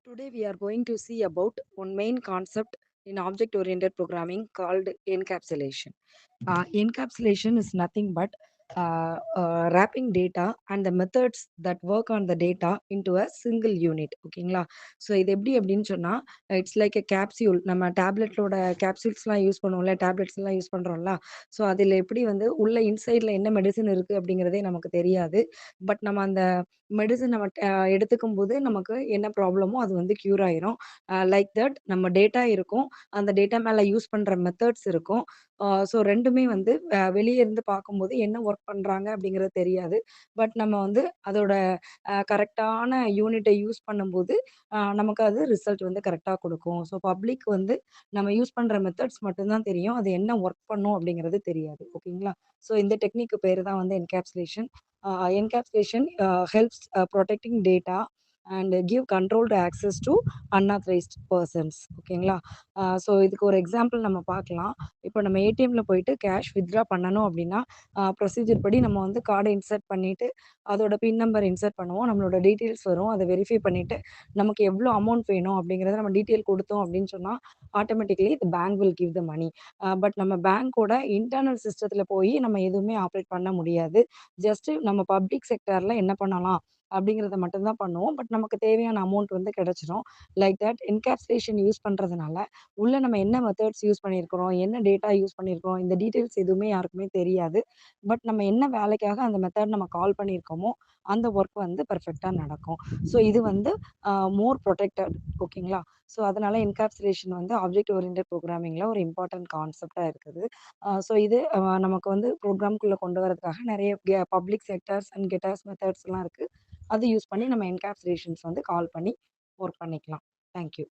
Today we are going to see about one main concept in object-oriented programming called encapsulation. Encapsulation is nothing but wrapping data and the methods that work on the data into a single unit. ஓகேங்களா? So இது எப்படி அப்படின்னு சொன்னா it's like a capsule. நம்ம டேப்லெட்டோட கேப்சூல்ஸ்லாம் use பண்ணுவோம்ல, டேப்லெட்ஸ்லாம் use பண்றோம்ல. So அதில் எப்படி வந்து உள்ள இன்சைடில் என்ன மெடிசன் இருக்கு அப்படிங்கிறதே நமக்கு தெரியாது. பட் நம்ம அந்த மெடிசன் நம்ம எடுத்துக்கும் போது நமக்கு என்ன ப்ராப்ளமோ அது வந்து க்யூர் ஆயிரும். லைக் தட் நம்ம டேட்டா இருக்கும். அந்த டேட்டா மேல யூஸ் பண்ற மெத்தட்ஸ் இருக்கும். ஸோ 2மே வந்து வெளிய இருந்து பார்க்கும்போது என்ன ஒர்க் பண்றாங்க அப்படிங்கிறது தெரியாது. பட் நம்ம வந்து அதோட கரெக்ட்டான யூனிட்ட யூஸ் பண்ணும்போது, நமக்கு அது ரிசல்ட் வந்து கரெக்ட்டா குடுக்கும். ஸோ பப்ளிக் வந்து நம்ம யூஸ் பண்ற மெத்தட்ஸ் மட்டும் தான் தெரியும். அது என்ன ஒர்க் பண்ணும் அப்படிங்கிறது தெரியாது. ஓகேங்களா? ஸோ இந்த டெக்னிக்கு பேரு தான் வந்து encapsulation. Encapsulation helps protecting data and give controlled access to unauthorized persons. ஓகேங்களா? ஸோ இதுக்கு ஒரு எக்ஸாம்பிள் நம்ம பார்க்கலாம். இப்போ நம்ம ஏடிஎம்ல போயிட்டு கேஷ் வித்ட்ரா பண்ணணும் அப்படின்னா, ப்ரொசீஜர் படி நம்ம வந்து கார்ட இன்சர்ட் பண்ணிட்டு, அதோட பின் நம்பர் இன்சர்ட் பண்ணுவோம். நம்மளோட டீட்டெயில்ஸ் வரும். அத வெரிஃபை பண்ணிட்டு, நமக்கு எவ்வளோ அமௌண்ட் வேணும் அப்படிங்கிறத நம்ம டீட்டெயில் குடுத்தோம் அப்படின்னு சொன்னா, automatically the bank will give the money. But நம்ம பேங்கோட இன்டர்னல் சிஸ்டத்துல போயி நம்ம எதுவுமே ஆப்பரேட் பண்ண முடியாது. ஜஸ்ட் நம்ம பப்ளிக் செக்டார்ல என்ன பண்ணலாம் அப்படிங்கிறத மட்டும் தான் பண்ணுவோம். பட் நமக்கு தேவையான அமௌண்ட் வந்து கிடைச்சிரும். லைக் தட் என்கேப்சுலேஷன் யூஸ் பண்றதுனால, உள்ள நம்ம என்ன மெத்தட்ஸ் யூஸ் பண்ணியிருக்கிறோம், என்ன டேட்டா யூஸ் பண்ணியிருக்கிறோம், இந்த டீட்டெயில்ஸ் எதுவுமே யாருக்குமே தெரியாது. பட் நம்ம என்ன வேலைக்காக அந்த மெத்தட் நம்ம கால் பண்ணியிருக்கோமோ, அந்த ஒர்க் வந்து பெர்ஃபெக்ட்டா நடக்கும். ஸோ இது வந்து மோர் புரொடெக்டட். ஓகேங்களா? ஸோ அதனால என்கேப்சுலேஷன் வந்து ஆப்ஜெக்ட் ஓரியன்டட் ப்ரோகிராமிங்ல ஒரு இம்பார்ட்டன்ட் கான்செப்ட்டா இருக்குது. ஸோ இது நமக்கு வந்து ப்ரோக்ராம்க்குள்ள கொண்டு வரதுக்காக நெறைய பப்ளிக் செக்டார்ஸ் அண்ட் கெட்டார்ஸ் மெத்தட்ஸ்லாம் இருக்கு. அது யூஸ் பண்ணி நம்ம என்கேப்சுலேஷன்ஸ் வந்து கால் பண்ணி ஒர்க் பண்ணிக்கலாம். Thank you.